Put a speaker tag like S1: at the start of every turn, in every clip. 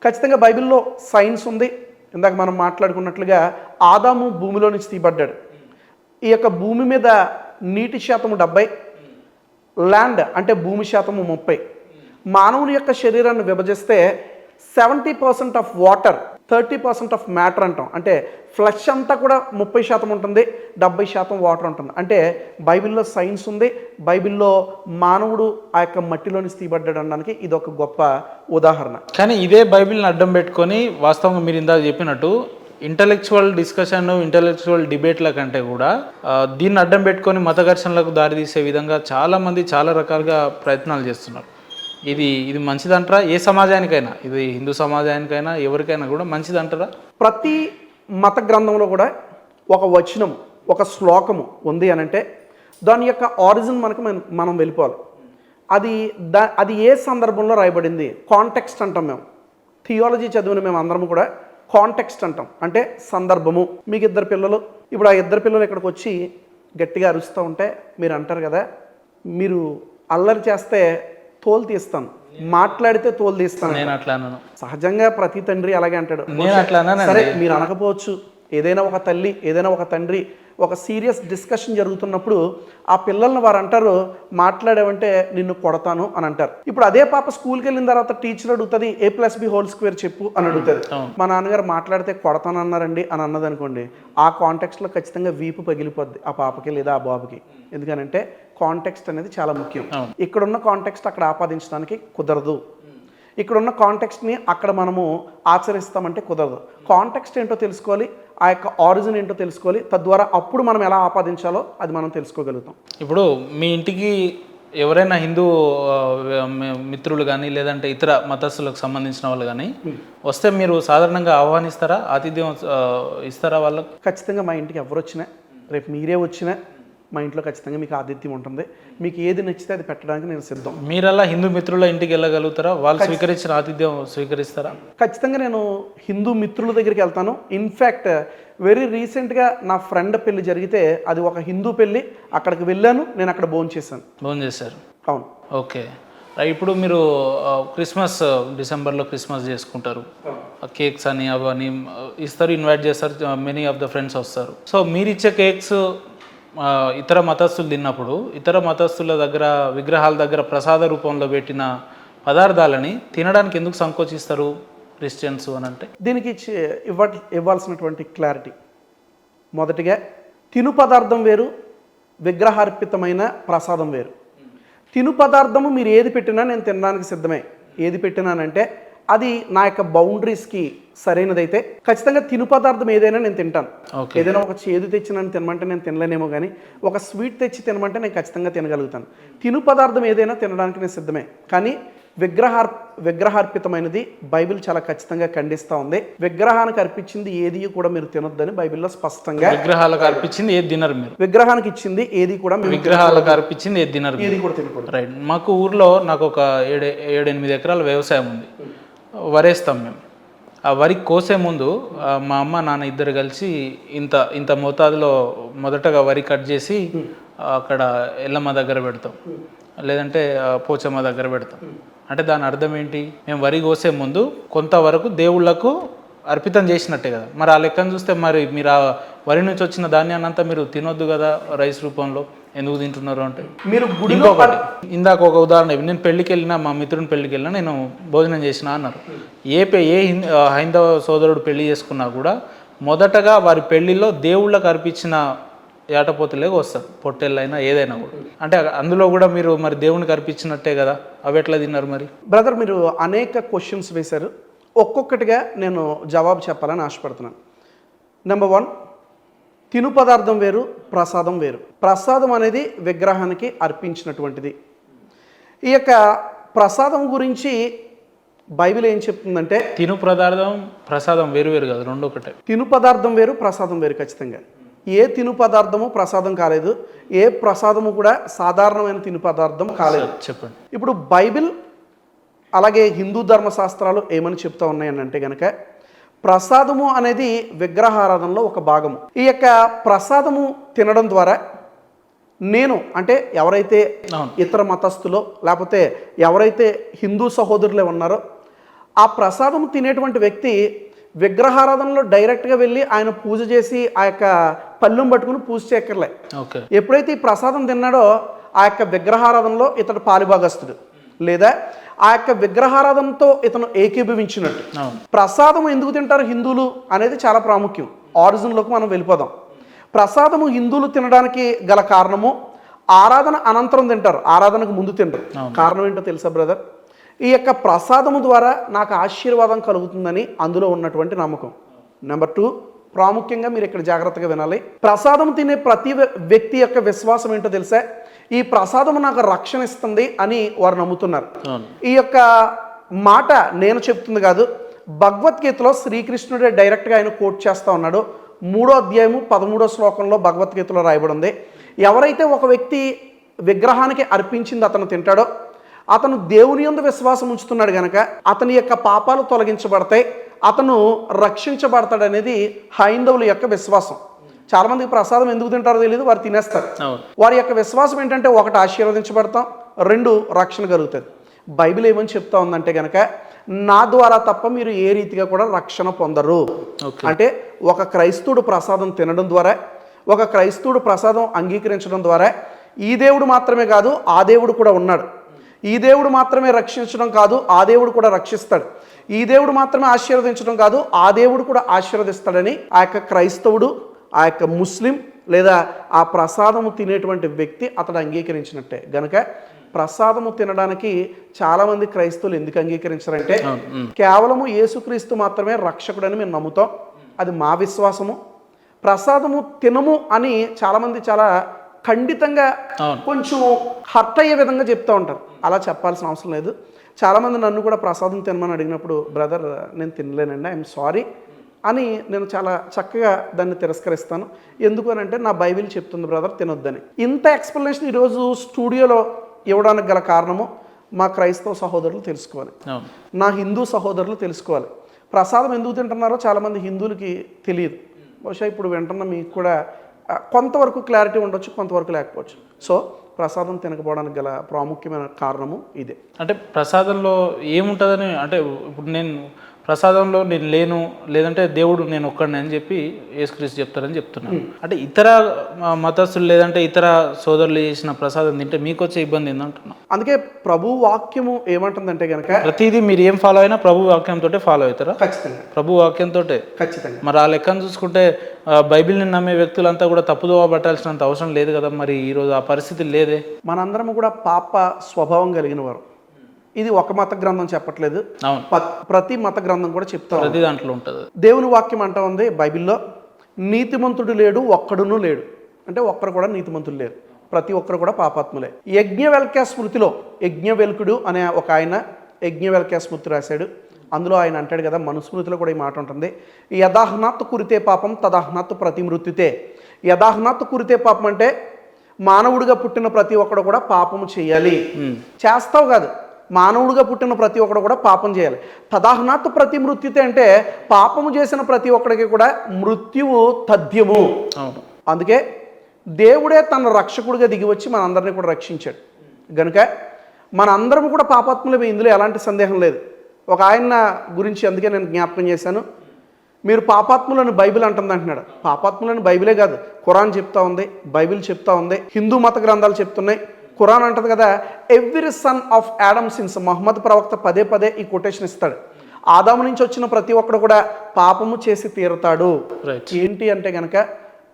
S1: ఖచ్చితంగా బైబిల్లో సైన్స్ ఉంది. ఇందాక మనం మాట్లాడుకున్నట్లుగా ఆదాము భూమిలో నుంచి తీయబడ్డాడు. ఈ యొక్క భూమి మీద నీటి శాతము 70, ల్యాండ్ అంటే భూమి శాతము 30. మానవుని యొక్క శరీరాన్ని విభజిస్తే 70% ఆఫ్ వాటర్, 30% ఆఫ్ మ్యాటర్ అంటాం. అంటే ఫ్లష్ అంతా కూడా 30% ఉంటుంది, 70% వాటర్ ఉంటుంది. అంటే బైబిల్లో సైన్స్ ఉంది. బైబిల్లో మానవుడు ఆ యొక్క మట్టిలోని తీయబడ్డాడు అనడానికి ఇది ఒక గొప్ప ఉదాహరణ.
S2: కానీ ఇదే బైబిల్ని అడ్డం పెట్టుకొని వాస్తవంగా మీరు ఇందాక చెప్పినట్టు ఇంటలెక్చువల్ డిస్కషన్, ఇంటలెక్చువల్ డిబేట్ల కంటే కూడా దీన్ని అడ్డం పెట్టుకొని మత ఘర్షణలకు దారితీసే విధంగా చాలామంది చాలా రకాలుగా ప్రయత్నాలు చేస్తున్నారు. ఇది మంచిదంటారా? ఏ సమాజానికైనా, ఇది హిందూ సమాజానికైనా ఎవరికైనా కూడా మంచిదంటారా?
S1: ప్రతి మత గ్రంథంలో కూడా ఒక వచనం, ఒక శ్లోకము ఉంది అని అంటే దాని యొక్క ఆరిజిన్ మనం వెళ్ళిపోవాలి. అది ఏ సందర్భంలో రాయబడింది, కాంటెక్స్ట్ అంటాం. మేము థియాలజీ చదివిన మేము అందరం కూడా కాంటెక్స్ట్ అంటాం. అంటే సందర్భము. మీకు 2 పిల్లలు, ఇప్పుడు ఆ 2 పిల్లలు ఇక్కడికి వచ్చి గట్టిగా అరుస్తూ ఉంటే మీరు అంటారు కదా, మీరు అల్లరి చేస్తే తోలు తీస్తాను, మాట్లాడితే తోలు తీస్తాను.
S2: నేను అట్లా అన్నాను.
S1: సహజంగా ప్రతి తండ్రి అలాగే అంటాడు.
S2: నేను అట్లా అన్నాను.
S1: సరే, మీరు అనకపోవచ్చు. ఏదైనా ఒక తల్లి, ఏదైనా ఒక తండ్రి ఒక సీరియస్ డిస్కషన్ జరుగుతున్నప్పుడు ఆ పిల్లల్ని వారు అంటారు, మాట్లాడావంటే నిన్ను కొడతాను అని అంటారు. ఇప్పుడు అదే పాప స్కూల్కి వెళ్ళిన తర్వాత టీచర్ అడుగుతుంది, a+b² చెప్పు అని అడుగుతుంది. మా నాన్నగారు మాట్లాడితే కొడతాను అన్నారండి అని అన్నది అనుకోండి, ఆ కాంటెక్స్ట్లో ఖచ్చితంగా వీపు పగిలిపోద్ది ఆ పాపకి లేదా ఆ బాబుకి. ఎందుకనంటే కాంటెక్స్ట్ అనేది చాలా ముఖ్యం. ఇక్కడున్న కాంటెక్స్ట్ అక్కడ ఆపాదించడానికి కుదరదు. ఇక్కడున్న కాంటెక్స్ట్ని అక్కడ మనము ఆచరిస్తామంటే కుదరదు. కాంటెక్స్ట్ ఏంటో తెలుసుకోవాలి, ఆ యొక్క ఆరిజిన్ ఏంటో తెలుసుకోవాలి. తద్వారా అప్పుడు మనం ఎలా ఆపాదించాలో అది మనం తెలుసుకోగలుగుతాం.
S2: ఇప్పుడు మీ ఇంటికి ఎవరైనా హిందూ మిత్రులు కానీ లేదంటే ఇతర మతస్థులకు సంబంధించిన వాళ్ళు కానీ వస్తే మీరు సాధారణంగా ఆహ్వానిస్తారా? ఆతిథ్యం ఇస్తారా వాళ్ళకు?
S1: ఖచ్చితంగా మా ఇంటికి ఎవరు వచ్చినా, రేపు మీరే వచ్చినా మా ఇంట్లో ఖచ్చితంగా మీకు ఆతిథ్యం ఉంటుంది. మీకు ఏది నచ్చితే అది పెట్టడానికి నేను సిద్ధం.
S2: మీరు అలా హిందూ మిత్రుల ఇంటికి వెళ్ళగలుగుతారా? వాళ్ళు స్వీకరించిన ఆతిథ్యం స్వీకరిస్తారా?
S1: ఖచ్చితంగా నేను హిందూ మిత్రుల దగ్గరికి వెళ్తాను. ఇన్ఫ్యాక్ట్ వెరీ రీసెంట్గా నా ఫ్రెండ్ పెళ్లి జరిగితే అది ఒక హిందూ పెళ్లి, అక్కడికి వెళ్ళాను, నేను అక్కడ
S2: భోంచేశారు.
S1: అవును.
S2: ఓకే. ఇప్పుడు మీరు క్రిస్మస్, డిసెంబర్లో క్రిస్మస్ చేసుకుంటారు, కేక్స్ అని అవన్నీ ఇస్తారు, ఇన్వైట్ చేస్తారు, మెనీ ఆఫ్ ద ఫ్రెండ్స్ వస్తారు. సో మీరు ఇచ్చే కేక్స్ ఇతర మతస్థులు తిన్నప్పుడు ఇతర మతస్థుల దగ్గర విగ్రహాల దగ్గర ప్రసాద రూపంలో పెట్టిన పదార్థాలని తినడానికి ఎందుకు సంకోచిస్తారు క్రిస్టియన్స్ అని అంటే?
S1: దీనికి ఇవ్వాల్సినటువంటి క్లారిటీ, మొదటిగా తిను పదార్థం వేరు, విగ్రహార్పితమైన ప్రసాదం వేరు. తిను పదార్థము మీరు ఏది పెట్టినా నేను తినడానికి సిద్ధమే. ఏది పెట్టినానంటే అది నా యొక్క బౌండరీస్కి సరైనదైతే ఖచ్చితంగా తిను పదార్థం ఏదైనా నేను తింటాను. ఏదైనా ఒక చేదు తెచ్చి నన్ను తినమంటే నేను తినలేనేమో, కానీ ఒక స్వీట్ తెచ్చి తినమంటే నేను ఖచ్చితంగా తినగలుగుతాను. తిను పదార్థం ఏదైనా తినడానికి నేను సిద్ధమే. కానీ విగ్రహార్పితమైనది బైబిల్ చాలా ఖచ్చితంగా ఖండిస్తూ ఉంది. విగ్రహానికి అర్పించింది ఏది కూడా మీరు తినొద్దని బైబిల్లో స్పష్టంగా.
S2: విగ్రహాలకు అర్పించింది ఏది తినరు మీరు?
S1: విగ్రహానికి ఇచ్చింది ఏది కూడా,
S2: విగ్రహాలకు అర్పించింది ఏది తినరు,
S1: ఏది కూడా తినకూడదు.
S2: రైట్. మాకు ఊర్లో నాకు ఒక 7-8 ఎకరాల వ్యవసాయం ఉంది. వరేస్తాం మేము. ఆ వరి కోసే ముందు మా అమ్మ నాన్న ఇద్దరు కలిసి ఇంత మోతాదులో మొదటగా వరి కట్ చేసి అక్కడ ఎల్లమ్మ దగ్గర పెడతాం, లేదంటే పోచమ్మ దగ్గర పెడతాం. అంటే దాని అర్థం ఏంటి? మేము వరి కోసే ముందు కొంతవరకు దేవుళ్లకు అర్పితం చేసినట్టే కదా. మరి ఆ లెక్కను చూస్తే మరి మీరు ఆ వరి నుంచి వచ్చిన ధాన్యాన్ని అంతా మీరు తినొద్దు కదా రైస్ రూపంలో, ఎందుకు తింటున్నారు అంటే?
S1: మీరు
S2: ఇంకొకటి, ఇందాక ఒక ఉదాహరణ, నేను పెళ్ళికి వెళ్ళినా, మా మిత్రుని పెళ్ళికి వెళ్ళినా, నేను భోజనం చేసిన అన్నారు. ఏ హైందవ సోదరుడు పెళ్లి చేసుకున్నా కూడా మొదటగా వారి పెళ్లిలో దేవుళ్ళకు అర్పించిన ఏటపోతలేక వస్తారు, పొట్టెళ్ళైనా ఏదైనా కూడా. అంటే అందులో కూడా మీరు మరి దేవునికి అర్పించినట్టే కదా, అవి ఎట్లా తిన్నారు మరి?
S1: బ్రదర్, మీరు అనేక క్వశ్చన్స్ వేశారు, ఒక్కొక్కటిగా నేను జవాబు చెప్పాలని ఆశపడుతున్నాను. నెంబర్ 1, తిను పదార్థం వేరు, ప్రసాదం వేరు. ప్రసాదం అనేది విగ్రహానికి అర్పించినటువంటిది. ఈ యొక్క ప్రసాదం గురించి బైబిల్ ఏం చెప్తుందంటే,
S2: తిను పదార్థం ప్రసాదం వేరు వేరు కదా, రెండు ఒకటే.
S1: తిను పదార్థం వేరు, ప్రసాదం వేరు. ఖచ్చితంగా ఏ తిను పదార్థము ప్రసాదం కాలేదు, ఏ ప్రసాదము కూడా సాధారణమైన తిను పదార్థం కాలేదు.
S2: చెప్పండి.
S1: ఇప్పుడు బైబిల్ అలాగే హిందూ ధర్మశాస్త్రాలు ఏమని చెప్తా ఉన్నాయని అంటే కనుక, ప్రసాదము అనేది విగ్రహారాధనలో ఒక భాగము. ఈ యొక్క ప్రసాదము తినడం ద్వారా నేను అంటే ఎవరైతే ఇతర మతస్థులో లేకపోతే ఎవరైతే హిందూ సహోదరులే ఉన్నారో ఆ ప్రసాదం తినేటువంటి వ్యక్తి విగ్రహారాధనలో డైరెక్ట్గా వెళ్ళి ఆయన పూజ చేసి ఆ యొక్క పళ్ళెం పట్టుకుని పూజ చేయక్కర్లే.
S2: ఓకే.
S1: ఎప్పుడైతే ఈ ప్రసాదం తిన్నాడో ఆ యొక్క విగ్రహారాధనలో ఇతడు పాలిభాగస్తుడు, లేదా ఆ యొక్క విగ్రహారాధనతో ఇతను ఏకీభవించినట్టు. ప్రసాదం ఎందుకు తింటారు హిందువులు అనేది చాలా ప్రాముఖ్యం. ఆరిజిన్లోకి మనం వెళ్ళిపోదాం. ప్రసాదము హిందువులు తినడానికి గల కారణము ఆరాధన అనంతరం తింటారు, ఆరాధనకు ముందు తింటారు. కారణం ఏంటో తెలుసా బ్రదర్? ఈ యొక్క ప్రసాదము ద్వారా నాకు ఆశీర్వాదం కలుగుతుందని అందులో ఉన్నటువంటి నమ్మకం. నెంబర్ 2, ప్రాముఖ్యంగా మీరు ఇక్కడ జాగ్రత్తగా వినాలి. ప్రసాదం తినే ప్రతి వ్యక్తి యొక్క విశ్వాసం ఏంటో తెలుసా? ఈ ప్రసాదము నాకు రక్షణ ఇస్తుంది అని వారు నమ్ముతున్నారు. ఈ యొక్క మాట నేను చెప్తుంది కాదు, భగవద్గీతలో శ్రీకృష్ణుడే డైరెక్ట్గా ఆయన కోట్ చేస్తూ ఉన్నాడు. 3వ అధ్యాయము 13వ శ్లోకంలో భగవద్గీతలో రాయబడింది, ఎవరైతే ఒక వ్యక్తి విగ్రహానికి అర్పించింది అతను తింటాడో అతను దేవుని యందు విశ్వాసం ఉంచుతున్నాడు కనుక అతని యొక్క పాపాలు తొలగించబడతాయి, అతను రక్షించబడతాడనేది హైందవుల యొక్క విశ్వాసం. చాలామందికి ప్రసాదం ఎందుకు తింటారో తెలియదు, వారు తినేస్తారు. వారి యొక్క విశ్వాసం ఏంటంటే 1 ఆశీర్వదించబడతాం, 2 రక్షణ కలుగుతుంది. బైబిల్ ఏమని చెప్తా ఉందంటే కనుక నా ద్వారా తప్ప మీరు ఏ రీతిగా కూడా రక్షణ పొందరు. అంటే ఒక క్రైస్తవుడు ప్రసాదం తినడం ద్వారా, ఒక క్రైస్తవుడు ప్రసాదం అంగీకరించడం ద్వారా ఈ దేవుడు మాత్రమే కాదు ఆ దేవుడు కూడా ఉన్నాడు, ఈ దేవుడు మాత్రమే రక్షించడం కాదు ఆ దేవుడు కూడా రక్షిస్తాడు, ఈ దేవుడు మాత్రమే ఆశీర్వదించడం కాదు ఆ దేవుడు కూడా ఆశీర్వదిస్తాడని ఆ యొక్క క్రైస్తవుడు, ఆ యొక్క ముస్లిం లేదా ఆ ప్రసాదము తినేటువంటి వ్యక్తి అతడు అంగీకరించినట్టే. గనుక ప్రసాదము తినడానికి చాలామంది క్రైస్తవులు ఎందుకు అంగీకరించారంటే కేవలము యేసుక్రీస్తు మాత్రమే రక్షకుడని మేము నమ్ముతాం, అది మా విశ్వాసము. ప్రసాదము తినము అని చాలామంది చాలా ఖండితంగా కొంచెం హర్ట్ అయ్యే విధంగా చెప్తూ ఉంటారు. అలా చెప్పాల్సిన అవసరం లేదు. చాలామంది నన్ను కూడా ప్రసాదం తినమని అడిగినప్పుడు బ్రదర్ నేను తినలేనండి, ఐఎమ్ సారీ అని నేను చాలా చక్కగా దాన్ని తిరస్కరిస్తాను. ఎందుకు అని అంటే నా బైబిల్ చెప్తుంది బ్రదర్ తినొద్దని. ఇంత ఎక్స్ప్లెనేషన్ ఈరోజు స్టూడియోలో ఇవ్వడానికి గల కారణము మా క్రైస్తవ సహోదరులు తెలుసుకోవాలి, నా హిందూ సహోదరులు తెలుసుకోవాలి. ప్రసాదం ఎందుకు తింటున్నారో చాలామంది హిందువులకి తెలియదు. బహుశా ఇప్పుడు వింటున్న మీకు కూడా కొంతవరకు క్లారిటీ ఉండొచ్చు, కొంతవరకు లేకపోవచ్చు. సో ప్రసాదం తినకపోవడానికి గల ప్రాముఖ్యమైన కారణము ఇదే.
S2: అంటే ప్రసాదంలో ఏముంటుందని, అంటే ఇప్పుడు నేను ప్రసాదంలో నేను లేను, లేదంటే దేవుడు నేను ఒక్కడిని అని చెప్పి యేసుక్రీస్తు చెప్తారని చెప్తున్నాను. అంటే ఇతర మతస్థులు లేదంటే ఇతర సోదరులు చేసిన ప్రసాదం తింటే మీకు వచ్చే ఇబ్బంది ఏందంటున్నా.
S1: అందుకే ప్రభు వాక్యము ఏమంటుందంటే కనుక
S2: ప్రతిదీ మీరు ఏం ఫాలో అయినా ప్రభు వాక్యంతో ఫాలో అవుతారా?
S1: ఖచ్చితంగా ప్రభు
S2: వాక్యంతో.
S1: ఖచ్చితంగా.
S2: మరి ఆ లెక్కను చూసుకుంటే బైబిల్ని నమ్మే వ్యక్తులంతా కూడా తప్పుదోవ పట్టాల్సినంత అవసరం లేదు కదా. మరి ఈరోజు ఆ పరిస్థితి లేదే.
S1: మనందరం కూడా పాప స్వభావం కలిగిన వారు. ఇది ఒక మత గ్రంథం చెప్పట్లేదు, ప్రతి మత గ్రంథం కూడా చెప్తా,
S2: ప్రతి దాంట్లో ఉంటుంది.
S1: దేవుని వాక్యం అంటా ఉంది బైబిల్లో, నీతిమంతుడు లేడు ఒక్కడును లేడు. అంటే ఒక్కరు కూడా నీతిమంతులు లేరు, ప్రతి ఒక్కరు కూడా పాపాత్ములే. యజ్ఞవల్క్య స్మృతిలో యజ్ఞవల్కుడు అనే ఒక ఆయన యజ్ఞవల్క్య స్మృతి రాశాడు. అందులో ఆయన అంటాడు కదా, మనుస్మృతిలో కూడా ఈ మాట ఉంటుంది, యదాహ్నాత్ కురితే పాపం తదాహ్నాత్ ప్రతిమృత్యుతే. యదాహ్నాత్ కురితే పాపం అంటే మానవుడిగా పుట్టిన ప్రతి ఒక్కడు కూడా పాపము చేయాలి, చేస్తావు కాదు, మానవుడిగా పుట్టిన ప్రతి ఒక్కడు కూడా పాపం చేయాలి. తదాహ్నాత్ ప్రతి మృత్యుతే అంటే పాపము చేసిన ప్రతి ఒక్కడికి కూడా మృత్యువు తథ్యము. అందుకే దేవుడే తన రక్షకుడిగా దిగి వచ్చి మనందరినీ కూడా రక్షించాడు. కనుక మనందరం కూడా పాపాత్ములమే, ఇందులో ఎలాంటి సందేహం లేదు. ఒక ఆయన గురించి అందుకే నేను జ్ఞాపకం చేశాను, మీరు పాపాత్ములను బైబిల్ అంటుంది అంటున్నాడు. పాపాత్ములను బైబిలే కాదు, ఖురాన్ చెప్తా ఉంది, బైబిల్ చెప్తా ఉంది, హిందూ మత గ్రంథాలు చెప్తున్నాయి. ఖురాన్ అంటది కదా, every son of Adam sins. Muhammad ప్రవక్త పదే పదే ఈ కొటేషన్ ఇస్తాడు. ఆదాము నుంచి వచ్చిన ప్రతి ఒక్కడు కూడా పాపము చేసి తీరుతాడు. ఏంటి అంటే కనుక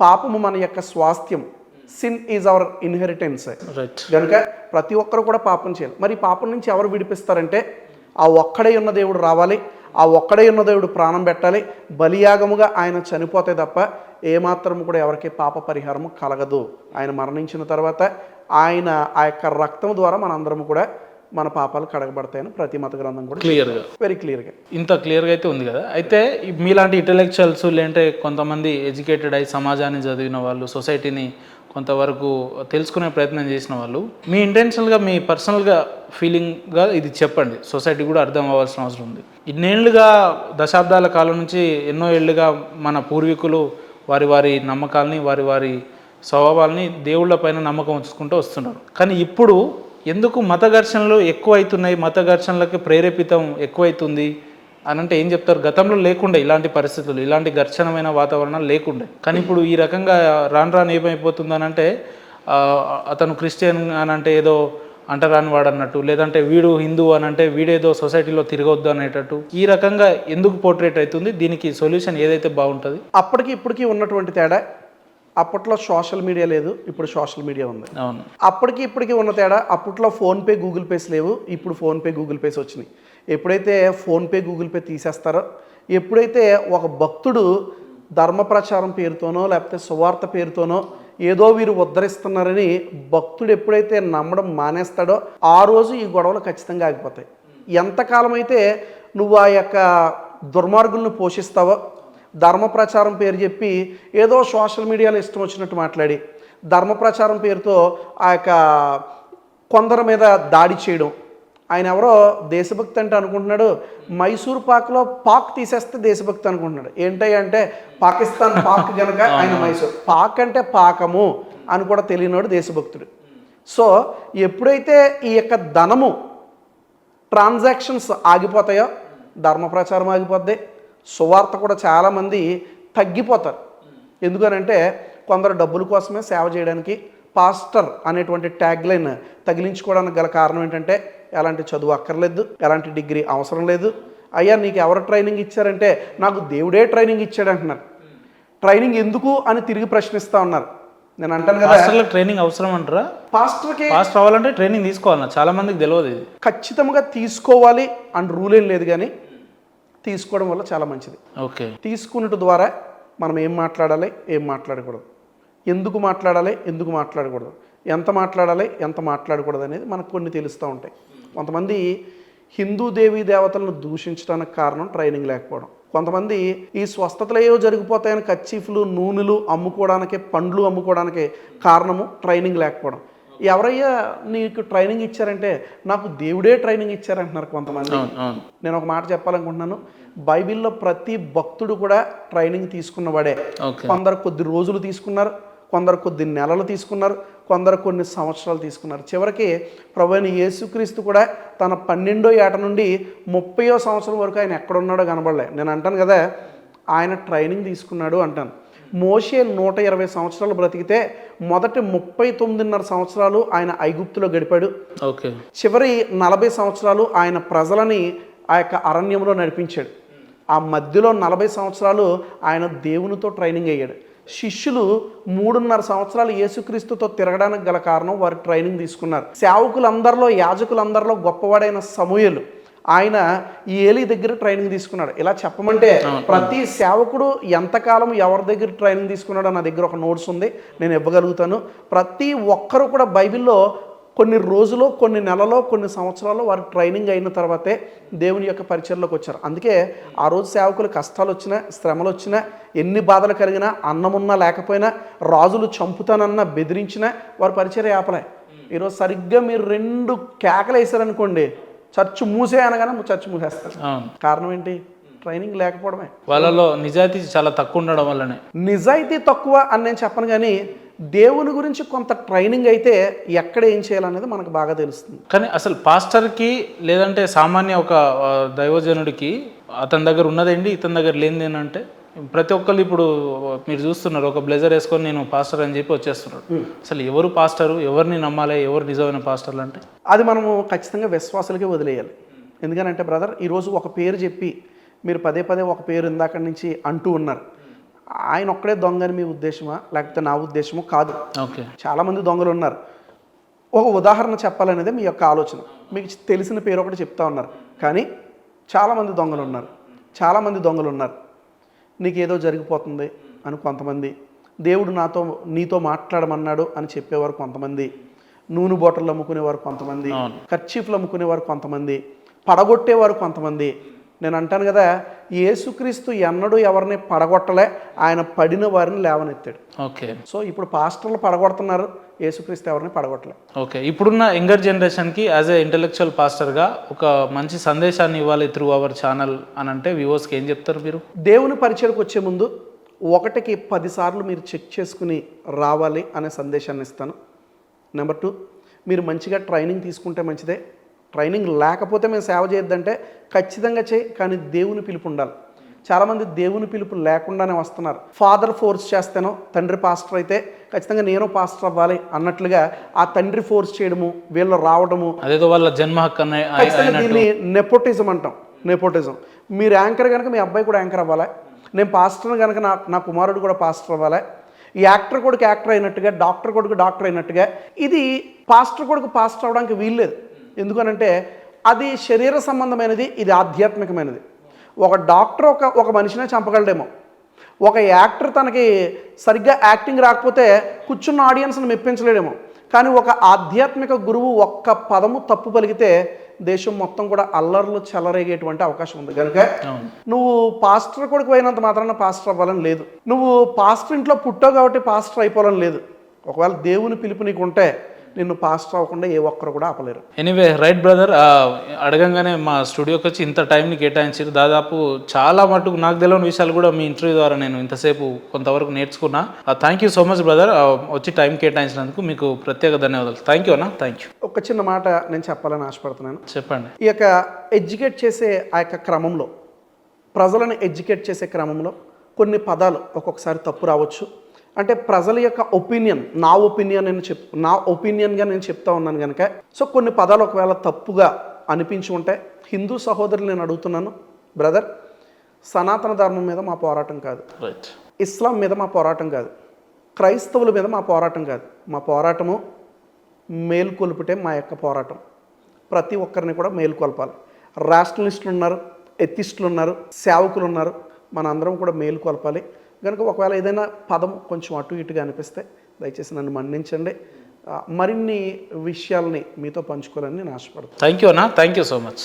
S1: పాపము మన యొక్క స్వాస్థ్యం, సిన్ ఈజ్ అవర్ ఇన్హెరిటెన్స్. కనుక ప్రతి ఒక్కరు కూడా పాపం చేయాలి. మరి పాపం నుంచి ఎవరు విడిపిస్తారంటే ఆ ఒక్కడే ఉన్న దేవుడు రావాలి, ఆ ఒక్కడే ఉన్న దేవుడు ప్రాణం పెట్టాలి, బలియాగముగా ఆయన చనిపోతే తప్ప ఏమాత్రం కూడా ఎవరికి పాప పరిహారము కలగదు. ఆయన మరణించిన తర్వాత ఆయన ఆ యొక్క రక్తం ద్వారా మనందరం కూడా మన పాపాలు కడగబడతాయని ప్రతి మత గ్రంథం కూడా
S2: క్లియర్గా,
S1: వెరీ క్లియర్గా,
S2: ఇంత క్లియర్గా అయితే ఉంది కదా. అయితే మీలాంటి ఇంటెలెక్చువల్స్ లేదంటే కొంతమంది ఎడ్యుకేటెడ్ అయి సమాజాన్ని చదివిన వాళ్ళు, సొసైటీని కొంతవరకు తెలుసుకునే ప్రయత్నం చేసిన వాళ్ళు, మీ ఇంటెన్షనల్గా మీ పర్సనల్గా ఫీలింగ్గా ఇది చెప్పండి, సొసైటీ కూడా అర్థం అవ్వాల్సిన అవసరం ఉంది. ఇన్నేళ్లుగా దశాబ్దాల కాలం నుంచి ఎన్నో ఏళ్ళుగా మన పూర్వీకులు వారి వారి నమ్మకాలని, వారి వారి స్వభావాలని దేవుళ్ళ పైన నమ్మకం ఉంచుకుంటూ వస్తున్నారు. కానీ ఇప్పుడు ఎందుకు మత ఘర్షణలు ఎక్కువ అవుతున్నాయి, మత ఘర్షణలకి ప్రేరేపితం ఎక్కువైతుంది, అని అంటే ఏం చెప్తారు? గతంలో లేకుండే ఇలాంటి పరిస్థితులు, ఇలాంటి ఘర్షణమైన వాతావరణాలు లేకుండే. కానీ ఇప్పుడు ఈ రకంగా రాను రాను ఏమైపోతుందని అంటే అతను క్రిస్టియన్ అని అంటే ఏదో అంటరాని వాడు అన్నట్టు, లేదంటే వీడు హిందూ అని అంటే వీడేదో సొసైటీలో తిరగొద్దు అనేటట్టు ఈ రకంగా ఎందుకు పోర్ట్రేట్ అవుతుంది? దీనికి సొల్యూషన్ ఏదైతే బాగుంటుంది?
S1: అప్పటికి ఇప్పటికీ ఉన్నటువంటి తేడా, అప్పట్లో సోషల్ మీడియా లేదు, ఇప్పుడు సోషల్ మీడియా ఉంది.
S2: అవును.
S1: అప్పటికి ఇప్పటికీ ఉన్న తేడా, అప్పట్లో ఫోన్పే గూగుల్ పేస్ లేవు, ఇప్పుడు ఫోన్పే గూగుల్ పేస్ వచ్చినాయి. ఎప్పుడైతే ఫోన్పే గూగుల్ పే తీసేస్తారో, ఎప్పుడైతే ఒక భక్తుడు ధర్మ ప్రచారం పేరుతోనో లేకపోతే సువార్త పేరుతోనో ఏదో వీరు ఉద్ధరిస్తున్నారని భక్తుడు ఎప్పుడైతే నమ్మడం మానేస్తాడో ఆ రోజు ఈ గొడవలు ఖచ్చితంగా ఆగిపోతాయి. ఎంతకాలం అయితే నువ్వు ఆ యొక్క దుర్మార్గులను పోషిస్తావో, ధర్మ ప్రచారం పేరు చెప్పి ఏదో సోషల్ మీడియాలో ఇష్టం వచ్చినట్టు మాట్లాడి ధర్మ ప్రచారం పేరుతో ఆ యొక్క కొందరి మీద దాడి చేయడం. ఆయన ఎవరో దేశభక్తి అంటే అనుకుంటున్నాడు, మైసూర్ పాక్లో పాక్ తీసేస్తే దేశభక్తి అనుకుంటున్నాడు. ఏంటంటే పాకిస్తాన్ పాక్ కనుక ఆయన మైసూర్ పాక్ అంటే పాకము అని కూడా తెలియనాడు దేశభక్తుడు. సో ఎప్పుడైతే ఈ యొక్క ధనము ట్రాన్సాక్షన్స్ ఆగిపోతాయో ధర్మ ప్రచారం ఆగిపోద్ది, సువార్త కూడా చాలామంది తగ్గిపోతారు. ఎందుకనంటే కొందరు డబ్బుల కోసమే సేవ చేయడానికి పాస్టర్ అనేటువంటి ట్యాగ్ లైన్ తగిలించుకోవడానికి గల కారణం ఏంటంటే ఎలాంటి చదువు అక్కర్లేదు, ఎలాంటి డిగ్రీ అవసరం లేదు. అయ్యా నీకు ఎవరు ట్రైనింగ్ ఇచ్చారంటే నాకు దేవుడే ట్రైనింగ్ ఇచ్చాడు అంటున్నారు. ట్రైనింగ్ ఎందుకు అని తిరిగి ప్రశ్నిస్తూ ఉన్నారు. నేను అంటాను కదా,
S2: ట్రైనింగ్ అవసరం అంటారా?
S1: పాస్టర్
S2: అవ్వాలంటే ట్రైనింగ్ తీసుకోవాలన్నా, చాలా మందికి తెలియదు ఇది.
S1: ఖచ్చితంగా తీసుకోవాలి అని రూల్ ఏం లేదు, కానీ తీసుకోవడం వల్ల చాలా మంచిది.
S2: ఓకే.
S1: తీసుకున్నట్టు ద్వారా మనం ఏం మాట్లాడాలి, ఏం మాట్లాడకూడదు, ఎందుకు మాట్లాడాలి, ఎందుకు మాట్లాడకూడదు, ఎంత మాట్లాడాలి, ఎంత మాట్లాడకూడదు అనేది మనకు కొన్ని తెలుస్తూ ఉంటాయి. కొంతమంది హిందూ దేవీ దేవతలను దూషించడానికి కారణం ట్రైనింగ్ లేకపోవడం. కొంతమంది ఈ స్వస్థతలు ఏవో జరిగిపోతాయని కచ్చీఫ్లు నూనెలు అమ్ముకోవడానికి, పండ్లు అమ్ముకోవడానికి కారణము ట్రైనింగ్ లేకపోవడం. ఎవరయ్యా నీకు ట్రైనింగ్ ఇచ్చారంటే నాకు దేవుడే ట్రైనింగ్ ఇచ్చారంటున్నారు కొంతమంది. నేను ఒక మాట చెప్పాలనుకుంటున్నాను, బైబిల్లో ప్రతి భక్తుడు కూడా ట్రైనింగ్ తీసుకున్నవాడే. కొందరు కొద్ది రోజులు తీసుకున్నారు, కొందరు కొద్ది నెలలు తీసుకున్నారు, కొందరు కొన్ని సంవత్సరాలు తీసుకున్నారు. చివరికి ప్రభువైన యేసుక్రీస్తు కూడా తన 12వ ఏట నుండి 30వ సంవత్సరం వరకు ఆయన ఎక్కడున్నాడో కనబడలే. నేను అంటాను కదా ఆయన ట్రైనింగ్ తీసుకున్నాడు అంటాను. మోషే 120 సంవత్సరాలు బ్రతికితే మొదటి 39.5 సంవత్సరాలు ఆయన ఐగుప్తులో గడిపాడు.
S2: ఓకే. చివరి
S1: 40 సంవత్సరాలు ఆయన ప్రజలని ఆ యొక్క అరణ్యంలో నడిపించాడు. ఆ మధ్యలో 40 సంవత్సరాలు ఆయన దేవునితో ట్రైనింగ్ అయ్యాడు. శిష్యులు 3.5 సంవత్సరాలు యేసుక్రీస్తుతో తిరగడానికి గల కారణం వారు ట్రైనింగ్ తీసుకున్నారు. సేవకులందరిలో, యాజకులందరిలో గొప్పవాడైన సమూయేలు, ఆయన ఈ ఏలీ దగ్గర ట్రైనింగ్ తీసుకున్నాడు. ఇలా చెప్పమంటే ప్రతి సేవకుడు ఎంతకాలం ఎవరి దగ్గర ట్రైనింగ్ తీసుకున్నాడో నా దగ్గర ఒక నోట్స్ ఉంది, నేను ఇవ్వగలుగుతాను. ప్రతి ఒక్కరు కూడా బైబిల్లో కొన్ని రోజులు, కొన్ని నెలలో, కొన్ని సంవత్సరాలు వారు ట్రైనింగ్ అయిన తర్వాతే దేవుని యొక్క పరిచర్లోకి వచ్చారు. అందుకే ఆ రోజు సేవకులు కష్టాలు వచ్చినా, శ్రమలు వచ్చినా, ఎన్ని బాధలు కలిగినా, అన్నమున్నా లేకపోయినా, రాజులు చంపుతానన్నా బెదిరించినా వారు పరిచర్య ఆపలే. ఈరోజు సరిగ్గా మీరు 2 కేకలు వేసారనుకోండి, చర్చ్ మూసే అనగానే చర్చ్ మూసేస్తారు. కారణం ఏంటి? ట్రైనింగ్ లేకపోవడమే.
S2: వాళ్ళలో నిజాయితీ చాలా తక్కువ ఉండడం వల్లనే.
S1: నిజాయితీ తక్కువ అని నేను చెప్పను, కానీ దేవుని గురించి కొంత ట్రైనింగ్ అయితే ఎక్కడ ఏం చేయాలనేది మనకు బాగా తెలుస్తుంది.
S2: కానీ అసలు పాస్టర్కి లేదంటే సామాన్య ఒక దైవజనుడికి అతని దగ్గర ఉన్నదేంటి, ఇతని దగ్గర లేనిదేనంటే ప్రతి ఒక్కరు ఇప్పుడు మీరు చూస్తున్నారు, ఒక బ్లేజర్ వేసుకొని నేను పాస్టర్ అని చెప్పి వచ్చేస్తున్నారు. అసలు ఎవరు పాస్టరు, ఎవరిని నమ్మాలి, ఎవరు నిజమైన పాస్టర్లు అంటే
S1: అది మనము ఖచ్చితంగా విశ్వాసులకే వదిలేయాలి. ఎందుకనంటే బ్రదర్, ఈరోజు ఒక పేరు చెప్పి మీరు పదే పదే ఒక పేరు ఇందాక నుంచి అంటూ ఉన్నారు. ఆయన ఒక్కడే దొంగ అని మీ ఉద్దేశమా, లేకపోతే నా ఉద్దేశమో కాదు.
S2: ఓకే,
S1: చాలామంది దొంగలు ఉన్నారు. ఒక ఉదాహరణ చెప్పాలనేది మీ యొక్క ఆలోచన. మీకు తెలిసిన పేరు ఒకటి చెప్తా ఉన్నారు, కానీ చాలామంది దొంగలు ఉన్నారు. చాలామంది దొంగలు ఉన్నారు. నీకేదో జరిగిపోతుంది అని కొంతమంది, దేవుడు నీతో మాట్లాడమన్నాడు అని చెప్పేవారు కొంతమంది, నూనె బాటిల్ అమ్ముకునేవారు కొంతమంది, కర్చీఫ్లు అమ్ముకునేవారు కొంతమంది, పడగొట్టేవారు కొంతమంది. నేను అంటాను కదా, యేసుక్రీస్తు ఎన్నడూ ఎవరిని పడగొట్టలే, ఆయన పడిన వారిని లేవనెత్తాడు.
S2: ఓకే.
S1: సో ఇప్పుడు పాస్టర్లు పడగొడుతున్నారు, యేసుక్రీస్తు ఎవరిని పడగొట్టలే.
S2: ఓకే. ఇప్పుడున్న యంగర్ జనరేషన్కి యాజ్ ఏ ఇంటెలెక్చువల్ పాస్టర్గా ఒక మంచి సందేశాన్ని ఇవ్వాలి త్రూ అవర్ ఛానల్ అని అంటే వ్యూవర్స్కి ఏం చెప్తారు మీరు?
S1: దేవుని పరిచయకు వచ్చే ముందు 1కి 10 సార్లు మీరు చెక్ చేసుకుని రావాలి అనే సందేశాన్ని ఇస్తాను. నెంబర్ 2, మీరు మంచిగా ట్రైనింగ్ తీసుకుంటే మంచిదే, ట్రైనింగ్ లేకపోతే మేము సేవ చేయొద్దంటే ఖచ్చితంగా చేయి, కానీ దేవుని పిలుపు ఉండాలి. చాలామంది దేవుని పిలుపు లేకుండానే వస్తున్నారు. ఫాదర్ ఫోర్స్ చేస్తానో, తండ్రి పాస్టర్ అయితే ఖచ్చితంగా నేను పాస్టర్ అవ్వాలి అన్నట్లుగా ఆ తండ్రి ఫోర్స్ చేయడము, వీళ్ళు రావడము,
S2: అదేదో వాళ్ళ జన్మ హక్కు
S1: ఖచ్చితంగా దీన్ని నెపోటిజం అంటాం. నెపోటిజం. మీరు యాంకర్ కనుక మీ అబ్బాయి కూడా యాంకర్ అవ్వాలి, నేను పాస్టర్ కనుక నా కుమారుడు కూడా పాస్టర్ అవ్వాలి, ఈ యాక్టర్ కొడుకు యాక్టర్ అయినట్టుగా, డాక్టర్ కొడుకు డాక్టర్ అయినట్టుగా. ఇది పాస్టర్ కొడుకు పాస్టర్ అవడానికి వీల్లేదు. ఎందుకనంటే అది శరీర సంబంధమైనది, ఇది ఆధ్యాత్మికమైనది. ఒక డాక్టర్ ఒక మనిషినే చంపగలడేమో, ఒక యాక్టర్ తనకి సరిగ్గా యాక్టింగ్ రాకపోతే కూర్చున్న ఆడియన్స్ని మెప్పించలేడేమో, కానీ ఒక ఆధ్యాత్మిక గురువు ఒక్క పదము తప్పు పలికితే దేశం మొత్తం కూడా అల్లర్లు చెలరేగేటువంటి అవకాశం ఉంది. కనుక నువ్వు పాస్టర్ కొడుకు అయినంత మాత్రాన పాస్టర్ అవ్వాలని లేదు, నువ్వు పాస్టర్ ఇంట్లో పుట్టావు కాబట్టి పాస్టర్ అయిపోవాలని లేదు. ఒకవేళ దేవుని పిలుపు నీకు ఉంటే నిన్ను పాస్టర్ అవ్వకుండా ఏ ఒక్కరు కూడా ఆపలేరు.
S2: ఎనీవే రైట్ బ్రదర్, అడగంగానే మా స్టూడియోకి వచ్చి ఇంత టైంని కేటాయించారు. దాదాపు చాలా మటుకు నాకు తెలియని విషయాలు కూడా మీ ఇంటర్వ్యూ ద్వారా నేను ఇంతసేపు కొంతవరకు నేర్చుకున్నా. Thank you so much brother, వచ్చి టైం కేటాయించినందుకు మీకు ప్రత్యేక ధన్యవాదాలు. థ్యాంక్ యూ అన్న, థ్యాంక్ యూ.
S1: ఒక చిన్న మాట నేను చెప్పాలని ఆశపడుతున్నాను.
S2: చెప్పండి.
S1: ఈ యొక్క ఎడ్యుకేట్ చేసే ఆ యొక్క క్రమంలో, ప్రజలను ఎడ్యుకేట్ చేసే క్రమంలో కొన్ని పదాలు ఒక్కొక్కసారి తప్పు రావచ్చు. అంటే ప్రజల యొక్క ఒపీనియన్, నా ఒపీనియన్గా నేను చెప్తా ఉన్నాను కనుక, సో కొన్ని పదాలు ఒకవేళ తప్పుగా అనిపించి ఉంటే హిందూ సహోదరులు నేను అడుగుతున్నాను, బ్రదర్, సనాతన ధర్మం మీద మా పోరాటం కాదు,
S2: రైట్,
S1: ఇస్లాం మీద మా పోరాటం కాదు, క్రైస్తవుల మీద మా పోరాటం కాదు. మా పోరాటము మేల్కొల్పుటే మా యొక్క పోరాటం. ప్రతి ఒక్కరిని కూడా మేల్కొల్పాలి. రాషనలిస్టులు ఉన్నారు, ఎథిస్టులు ఉన్నారు, సేవకులు ఉన్నారు, మనందరం కూడా మేల్కొల్పాలి. కనుక ఒకవేళ ఏదైనా పదం కొంచెం అటు ఇటుగా అనిపిస్తే దయచేసి నన్ను మన్నించండి. మరిన్ని విషయాల్ని మీతో పంచుకోవాలని నేను ఆశపడుతున్నాను.
S2: థ్యాంక్ యూ అన్న, థ్యాంక్ యూ సో మచ్.